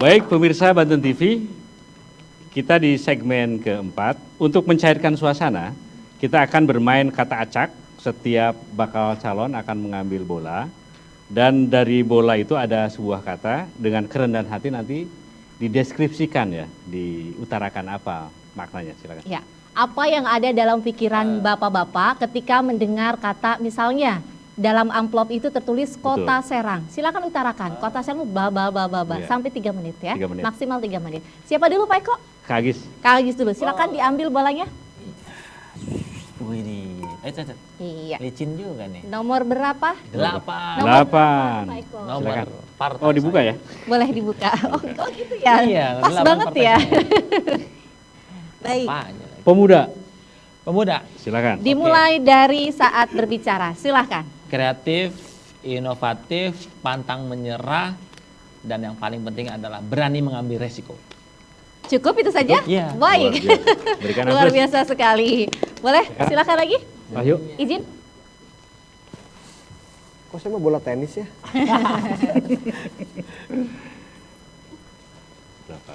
Baik pemirsa Banten TV, kita di segmen keempat. Untuk mencairkan suasana, kita akan bermain kata acak. Setiap bakal calon akan mengambil bola. Dan dari bola itu ada sebuah kata, dengan kerendahan hati nanti dideskripsikan ya, diutarakan apa maknanya, silakan. Ya, apa yang ada dalam pikiran bapak-bapak ketika mendengar kata misalnya dalam amplop itu tertulis Kota Serang. Silakan utarakan. Kota Serang Iya. sampai 3 menit ya. 3 menit. Maksimal 3 menit. Siapa dulu Pak Eko? Kak Agis. Kak Agis dulu. Silakan diambil bolanya. Wih, Iya. licin juga nih. Nomor berapa? 8. Nomor 8. Pak Eko? Nomor Silakan. partai. Oh dibuka ya? Boleh dibuka. Oh gitu ya. Iya, Pas 8 banget partai ya. saya. Baik. Apanya lagi? Pemuda, Pemuda, silakan. Dimulai dari saat berbicara. Silakan. kreatif, inovatif, pantang menyerah, dan yang paling penting adalah berani mengambil resiko. Cukup itu saja? Iya. Baik. Luar biasa. Berikan Luar aplaus. biasa sekali. Boleh? Silakan lagi. Wahyu. Izin. Kok saya mau bola tenis ya? Berapa?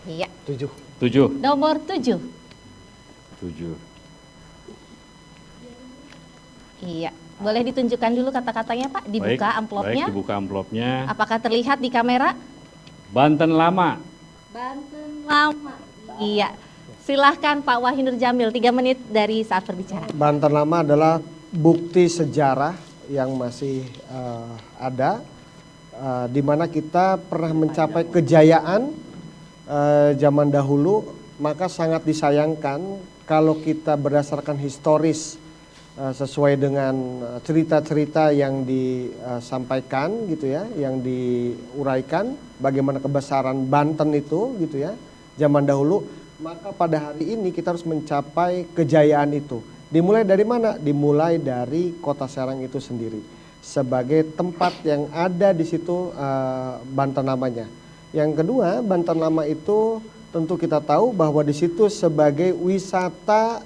Iya. 7. 7. Nomor 7. 7. Iya. Boleh ditunjukkan dulu kata-katanya Pak? Dibuka amplopnya. Baik, dibuka amplopnya. Apakah terlihat di kamera? Banten Lama. Banten Lama. Iya. Silahkan Pak Wahyu Nur Jamil, 3 menit dari saat berbicara. Banten Lama adalah bukti sejarah yang masih ada, di mana kita pernah mencapai kejayaan zaman dahulu, maka sangat disayangkan kalau kita berdasarkan historis sesuai dengan cerita-cerita yang disampaikan gitu ya, yang diuraikan bagaimana kebesaran Banten itu gitu ya zaman dahulu, maka pada hari ini kita harus mencapai kejayaan itu. Dimulai dari mana? Dimulai dari Kota Serang itu sendiri sebagai tempat yang ada di situ, Banten namanya. Yang kedua, Banten Lama itu tentu kita tahu bahwa di situ sebagai wisata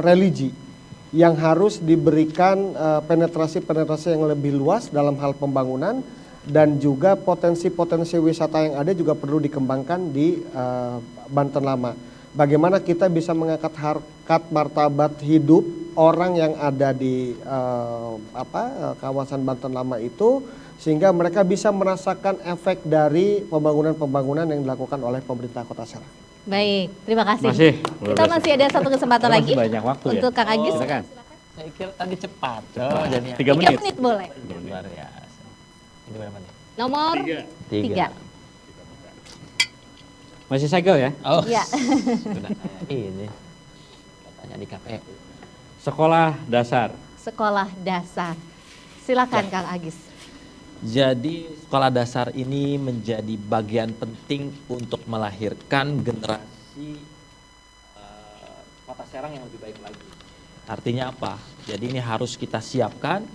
religi yang harus diberikan penetrasi yang lebih luas dalam hal pembangunan, dan juga potensi-potensi wisata yang ada juga perlu dikembangkan di Banten Lama. Bagaimana kita bisa mengangkat harkat martabat hidup orang yang ada di kawasan Banten Lama itu, sehingga mereka bisa merasakan efek dari pembangunan-pembangunan yang dilakukan oleh pemerintah Kota Serang. Baik, terima kasih. Masih, luar Kita biasa. masih ada satu kesempatan Masih lagi banyak waktu ya? untuk Kang Agis. Silakan. Saya kira tadi cepat. Oh, jadinya 3 3 menit. menit boleh. luar biasa. Ini berapa nih? Nomor 3. Masih segel ya? Oh, Iya. sudah kayak ini. Katanya di KPU. Sekolah dasar. Sekolah dasar. Silakan Kang Agis. Jadi sekolah dasar ini menjadi bagian penting untuk melahirkan generasi Kota Serang yang lebih baik lagi. Artinya apa? Jadi ini harus kita siapkan,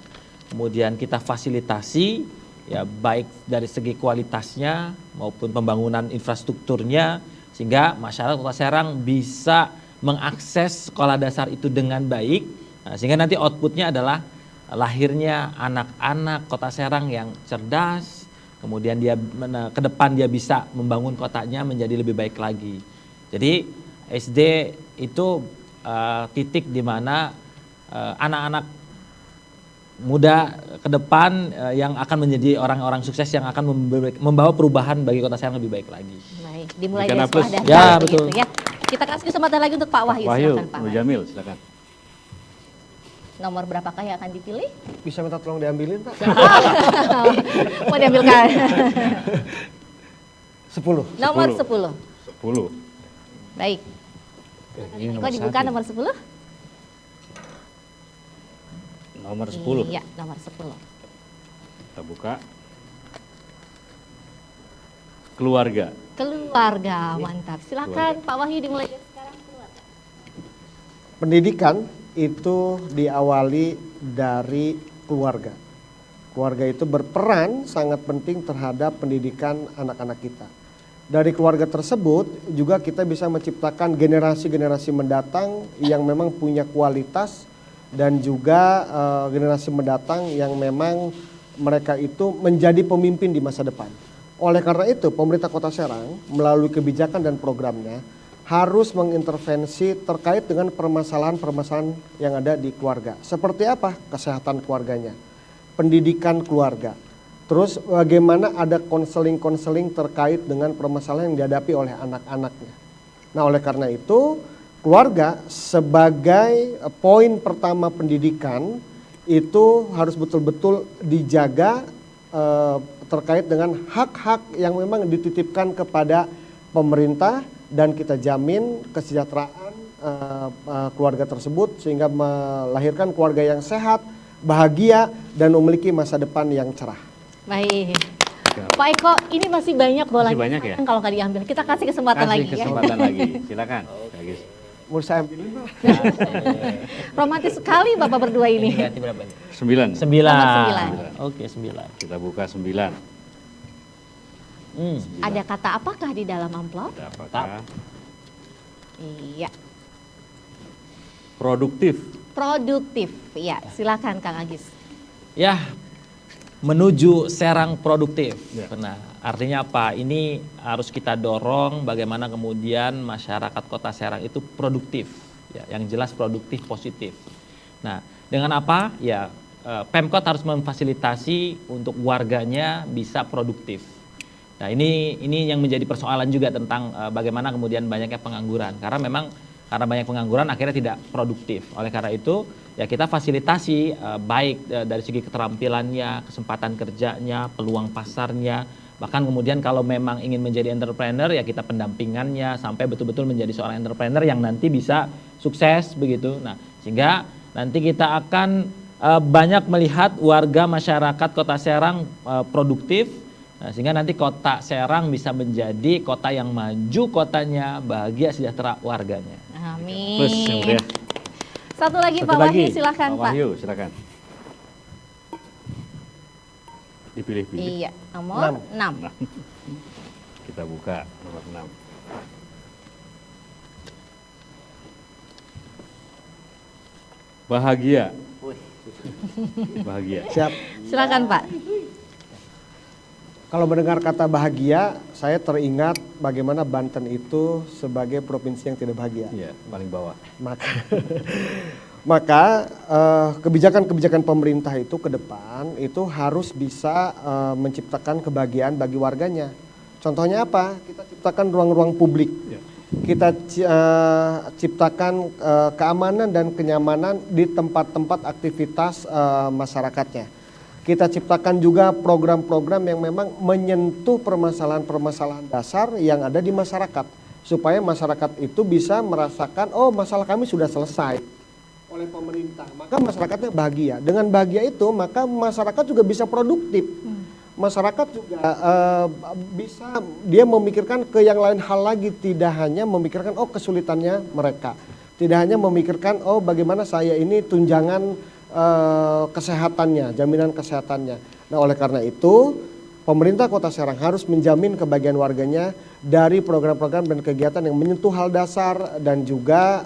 kemudian kita fasilitasi, ya baik dari segi kualitasnya maupun pembangunan infrastrukturnya, sehingga masyarakat Kota Serang bisa mengakses sekolah dasar itu dengan baik. Nah, sehingga nanti outputnya adalah lahirnya anak-anak Kota Serang yang cerdas, kemudian dia ke depan dia bisa membangun kotanya menjadi lebih baik lagi. Jadi SD itu titik di mana anak-anak muda ke depan yang akan menjadi orang-orang sukses yang akan membawa perubahan bagi Kota Serang lebih baik lagi. Baik, dimulai Berikan dari sekolah aplaus. dasar. Ya, betul. Ya. Kita kasih kesempatan lagi untuk Pak Wahyu. Wahyu Silakan Pak Nur Wahyu. Jamil, silakan. Nomor berapakah yang akan dipilih? Bisa minta tolong diambilin Pak? Mau diambilkan. 10. Nomor 10. 10. Baik. Ini Kok dibuka nomor 10? Nomor 10. Iya, nomor 10. Kita buka. Keluarga. Keluarga, mantap. Silakan Pak Wahyu dimulai dari sekarang. Keluarga. Pendidikan itu diawali dari keluarga. Keluarga itu berperan sangat penting terhadap pendidikan anak-anak kita. Dari keluarga tersebut juga kita bisa menciptakan generasi-generasi mendatang yang memang punya kualitas, dan juga generasi mendatang yang memang mereka itu menjadi pemimpin di masa depan. Oleh karena itu, pemerintah Kota Serang melalui kebijakan dan programnya harus mengintervensi terkait dengan permasalahan-permasalahan yang ada di keluarga. Seperti apa? Kesehatan keluarganya, pendidikan keluarga. Terus bagaimana ada konseling-konseling terkait dengan permasalahan yang dihadapi oleh anak-anaknya. Nah, oleh karena itu, keluarga sebagai poin pertama pendidikan itu harus betul-betul dijaga terkait dengan hak-hak yang memang dititipkan kepada pemerintah, dan kita jamin kesejahteraan keluarga tersebut sehingga melahirkan keluarga yang sehat, bahagia, dan memiliki masa depan yang cerah. Baik. Pak Eko, ini masih banyak bolanya. Masih banyak ya? Kalau nggak diambil, kita kasih kesempatan lagi kesempatan lagi. Silakan. Bagus. Mau saya ambil dulu? Romantis sekali Bapak berdua ini. Ganti berapa nih? 9. 9. Nomor 9. Oke, 9. Kita buka 9. Ada kata apakah di dalam amplop? Ada apakah? Iya, Produktif. produktif. Ya, silakan Kang Agis. Ya, menuju Serang produktif. Ya. Nah, artinya apa? Ini harus kita dorong bagaimana kemudian masyarakat Kota Serang itu produktif. Ya, yang jelas produktif positif. Nah, dengan apa? Ya, Pemkot harus memfasilitasi untuk warganya bisa produktif. Nah, ini yang menjadi persoalan juga tentang bagaimana kemudian banyaknya pengangguran. Karena memang karena banyak pengangguran akhirnya tidak produktif. Oleh karena itu, ya kita fasilitasi baik dari segi keterampilannya, kesempatan kerjanya, peluang pasarnya. Bahkan kemudian kalau memang ingin menjadi entrepreneur, ya kita pendampingannya sampai betul-betul menjadi seorang entrepreneur yang nanti bisa sukses begitu. Nah, sehingga nanti kita akan banyak melihat warga masyarakat Kota Serang produktif. Nah, sehingga nanti Kota Serang bisa menjadi kota yang maju kotanya, bahagia sejahtera warganya. Amin. Plus yang mulia. Satu lagi Satu Pak lagi. Wahyu, silakan Pak Pak. Wahyu, silakan. Dipilih-pilih. Iya, nomor 6. Nah, kita buka nomor 6. Bahagia. Bahagia. Siap. Silakan Pak. Kalau mendengar kata bahagia, saya teringat bagaimana Banten itu sebagai provinsi yang tidak bahagia. Iya, paling bawah. Maka kebijakan-kebijakan pemerintah itu ke depan itu harus bisa menciptakan kebahagiaan bagi warganya. Contohnya apa? Kita ciptakan ruang-ruang publik. Ya. Kita ciptakan keamanan dan kenyamanan di tempat-tempat aktivitas masyarakatnya. Kita ciptakan juga program-program yang memang menyentuh permasalahan-permasalahan dasar yang ada di masyarakat. Supaya masyarakat itu bisa merasakan, oh masalah kami sudah selesai oleh pemerintah. Maka masyarakatnya bahagia. Dengan bahagia itu maka masyarakat juga bisa produktif. Masyarakat juga bisa dia memikirkan ke yang lain hal lagi. Tidak hanya memikirkan oh kesulitannya mereka. Tidak hanya memikirkan oh bagaimana saya ini tunjangan kesehatannya, jaminan kesehatannya. Nah, oleh karena itu, pemerintah Kota Serang harus menjamin kebahagiaan warganya dari program-program dan kegiatan yang menyentuh hal dasar dan juga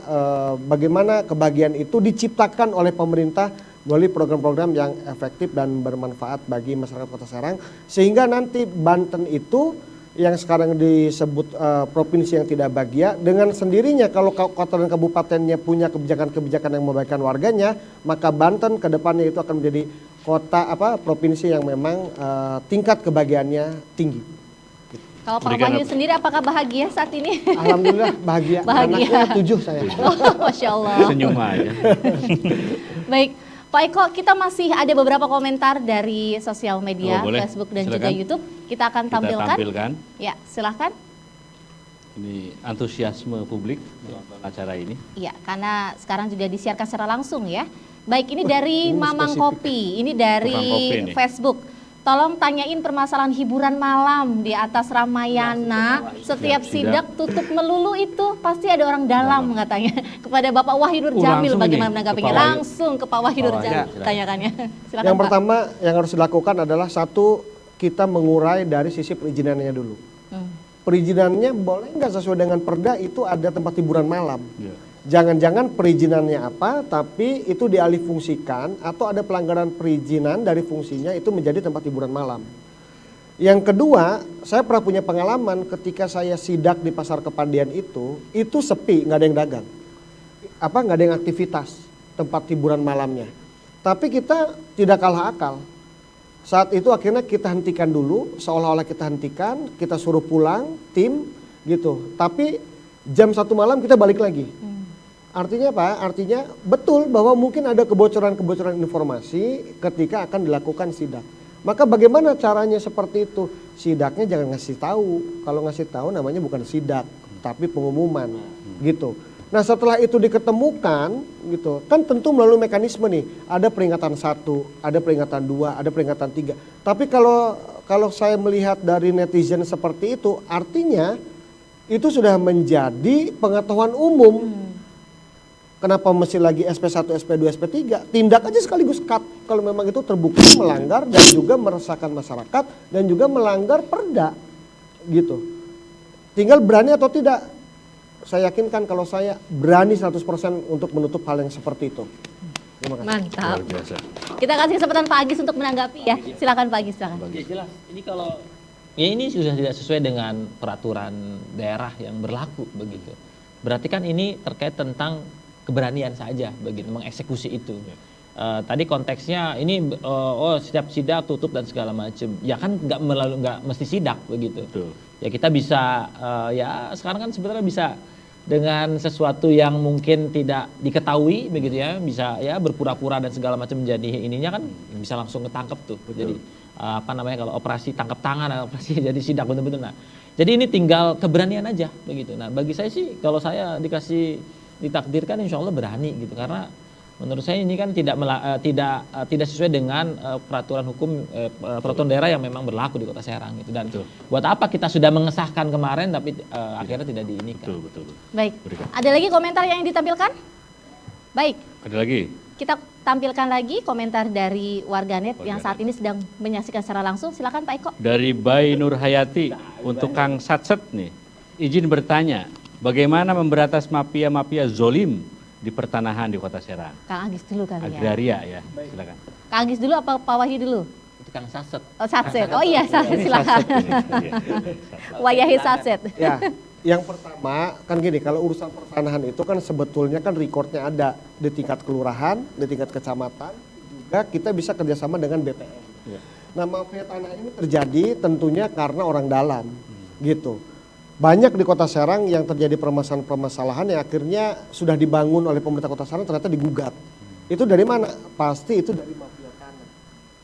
bagaimana kebahagiaan itu diciptakan oleh pemerintah melalui program-program yang efektif dan bermanfaat bagi masyarakat Kota Serang, sehingga nanti Banten itu yang sekarang disebut provinsi yang tidak bahagia, dengan sendirinya kalau kota dan kabupatennya punya kebijakan-kebijakan yang membahagiakan warganya, maka Banten ke depannya itu akan menjadi provinsi yang memang tingkat kebahagiaannya tinggi. Kalau Pak Wahyu sendiri apakah bahagia saat ini? Alhamdulillah bahagia. Bahagia. Anaknya 7 saya. Masya Allah. Senyum aja. Baik, Pak Eko, kita masih ada beberapa komentar dari sosial media, Oh, boleh. Facebook dan Silakan. juga YouTube. Kita akan Kita tampilkan. tampilkan. Ya, silahkan. Ini antusiasme publik menonton acara ini. Iya, karena sekarang juga disiarkan secara langsung ya. Baik, ini dari ini Mamang spesifik. Kopi. Ini dari Tukang kopi ini. Facebook. Tolong tanyain permasalahan hiburan malam di atas Ramayana. Setiap sidak. sidak tutup melulu itu pasti ada orang dalam katanya. Kepada Bapak Wahyu Nur Jamil langsung bagaimana nih, menanggapinya? ke Pak Wahyu. Langsung ke Pak Wahyu Nur Pak Wahyu, Jamil silakan. tanyakannya. Silakan Yang Pak. pertama yang harus dilakukan adalah satu, kita mengurai dari sisi perizinannya dulu. Perizinannya boleh nggak sesuai dengan perda itu ada tempat hiburan malam. Ya. Jangan-jangan perizinannya apa, tapi itu dialihfungsikan atau ada pelanggaran perizinan dari fungsinya itu menjadi tempat hiburan malam. Yang kedua, saya pernah punya pengalaman ketika saya sidak di pasar Kepandian itu sepi, nggak ada yang dagang. Nggak ada yang aktivitas, tempat hiburan malamnya. Tapi kita tidak kalah akal. Saat itu akhirnya kita hentikan dulu, seolah-olah kita hentikan, kita suruh pulang, tim gitu. Tapi jam 1 malam kita balik lagi. Artinya apa? Artinya betul bahwa mungkin ada kebocoran-kebocoran informasi ketika akan dilakukan sidak. Maka bagaimana caranya seperti itu? Sidaknya jangan ngasih tahu. Kalau ngasih tahu namanya bukan sidak, tapi pengumuman, gitu. Nah setelah itu diketemukan, gitu, kan tentu melalui mekanisme nih. Ada peringatan 1, ada peringatan 2, ada peringatan 3. Tapi kalau saya melihat dari netizen seperti itu, artinya itu sudah menjadi pengetahuan umum. Kenapa mesti lagi SP1, SP2, SP3? Tindak aja sekaligus cut kalau memang itu terbukti melanggar dan juga meresahkan masyarakat dan juga melanggar perda, gitu. Tinggal berani atau tidak. Saya yakinkan kalau saya berani 100% untuk menutup hal yang seperti itu. Terima kasih. Mantap. Luar biasa. Kita kasih kesempatan Pak Agis untuk menanggapi ya. Silakan Pak Agis, silakan. Ya jelas, ini kalau ya ini sudah tidak sesuai dengan peraturan daerah yang berlaku begitu. Berarti kan ini terkait tentang keberanian saja begitu mengeksekusi itu. Tadi konteksnya ini setiap sidak tutup dan segala macam. Ya kan nggak mesti sidak begitu. Betul. Ya kita bisa ya sekarang kan sebenarnya bisa dengan sesuatu yang mungkin tidak diketahui begitu ya, bisa ya berpura-pura dan segala macam menjadi ininya kan bisa langsung ketangkep tuh. Betul. Jadi apa namanya kalau operasi tangkap tangan, operasi jadi sidak betul-betul. Nah, jadi ini tinggal keberanian aja begitu. Nah, bagi saya sih kalau saya ditakdirkan insya Allah berani gitu, karena menurut saya ini kan tidak sesuai dengan peraturan hukum peraturan daerah yang memang berlaku di Kota Serang gitu. Dan buat apa kita sudah mengesahkan kemarin tapi akhirnya tidak diinikan. Betul. Baik. Berikan. Ada lagi komentar yang ditampilkan? Baik. Ada lagi? Kita tampilkan lagi komentar dari warganet yang saat ini sedang menyaksikan secara langsung. Silakan Pak Eko. Dari Bayi Nur Hayati untuk Kang Satset nih, izin bertanya, bagaimana memberantas mafia-mafia zolim di pertanahan di Kota Serang? Kang Agis dulu kali ya. Agraria ya, silakan. Kang Agis dulu apa Pak Wahyu dulu? Itu Kang Saset. Oh Satset. Oh iya, silakan. Satset ini, iya. Wayahi Satset. Ya, yang pertama kan gini, kalau urusan pertanahan itu kan sebetulnya kan recordnya ada di tingkat kelurahan, di tingkat kecamatan, juga kita bisa kerjasama dengan BPN. Ya. Nah mafia tanah ini terjadi tentunya karena orang dalam, gitu. Banyak di Kota Serang yang terjadi permasalahan-permasalahan yang akhirnya sudah dibangun oleh pemerintah Kota Serang ternyata digugat. Itu dari mana? Pasti itu dari mafia tanah,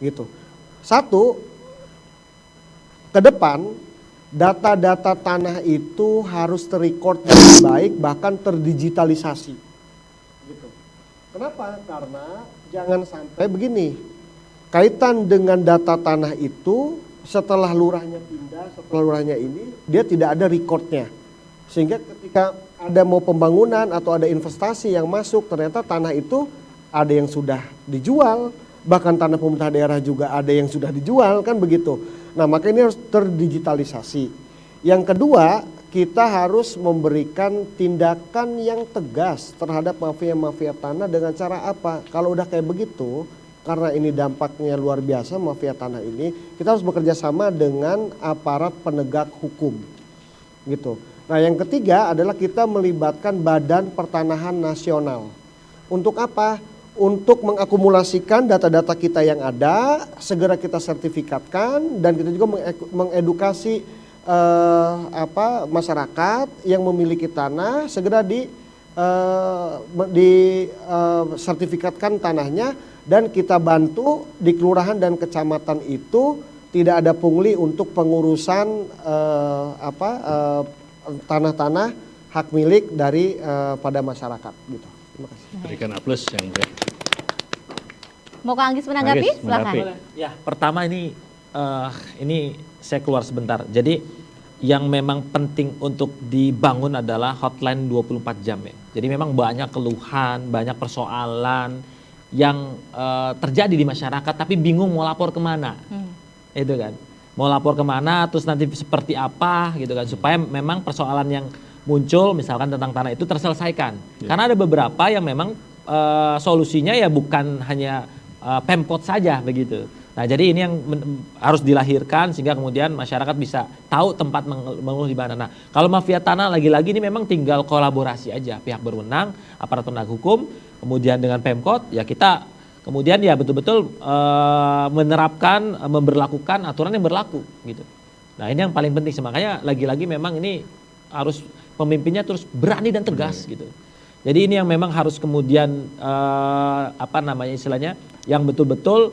gitu. Satu, ke depan data-data tanah itu harus terrecord dengan baik, bahkan terdigitalisasi. Gitu. Kenapa? Karena jangan sampai begini, kaitan dengan data tanah itu setelah lurahnya pindah, setelah lurahnya ini, dia tidak ada recordnya. Sehingga ketika ada mau pembangunan atau ada investasi yang masuk, ternyata tanah itu ada yang sudah dijual, bahkan tanah pemerintah daerah juga ada yang sudah dijual, kan begitu. Nah maka ini harus terdigitalisasi. Yang kedua, kita harus memberikan tindakan yang tegas terhadap mafia-mafia tanah dengan cara apa? Kalau udah kayak begitu, karena ini dampaknya luar biasa mafia tanah ini, kita harus bekerja sama dengan aparat penegak hukum, gitu. Nah yang ketiga adalah kita melibatkan Badan Pertanahan Nasional. Untuk apa? Untuk mengakumulasikan data-data kita yang ada, segera kita sertifikatkan, dan kita juga mengedukasi masyarakat yang memiliki tanah, segera sertifikatkan tanahnya, dan kita bantu di kelurahan dan kecamatan itu tidak ada pungli untuk pengurusan tanah-tanah hak milik dari pada masyarakat, gitu. Terima kasih. Berikan aplaus yang mulia. Mau Kang Agis menanggapi? Agis, Silakan. menanggapi. Ya, pertama ini saya keluar sebentar. Jadi yang memang penting untuk dibangun adalah hotline 24 jam ya. Jadi memang banyak keluhan, banyak persoalan yang terjadi di masyarakat tapi bingung mau lapor kemana. Itu kan. Mau lapor kemana, terus nanti seperti apa gitu kan. Supaya memang persoalan yang muncul misalkan tentang tanah itu terselesaikan. Karena ada beberapa yang memang solusinya ya bukan hanya Pemkot saja begitu. Nah, jadi ini yang harus dilahirkan sehingga kemudian masyarakat bisa tahu tempat mengeluh di mana. Nah, kalau mafia tanah lagi-lagi ini memang tinggal kolaborasi aja, pihak berwenang, aparat penegak hukum, kemudian dengan Pemkot, ya kita kemudian ya betul-betul menerapkan, memberlakukan aturan yang berlaku gitu. Nah, ini yang paling penting. Makanya lagi-lagi memang ini harus pemimpinnya terus berani dan tegas gitu. Jadi ini yang memang harus kemudian apa namanya istilahnya, yang betul-betul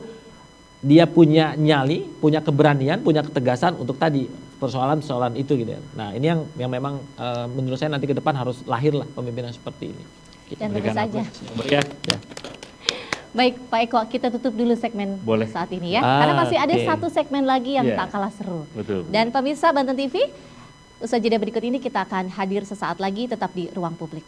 dia punya nyali, punya keberanian, punya ketegasan untuk tadi persoalan-persoalan itu gitu ya. Nah, ini yang memang menurut saya nanti ke depan harus lahirlah pemimpinan seperti ini. Dan tentu saja. Ya. Baik Pak Eko, kita tutup dulu segmen Boleh. saat ini ya. Karena masih ada Oke. satu segmen lagi yang Iya. tak kalah seru. Betul. Dan pemirsa Banten TV, usaha jeda berikut ini kita akan hadir sesaat lagi tetap di Ruang Publik.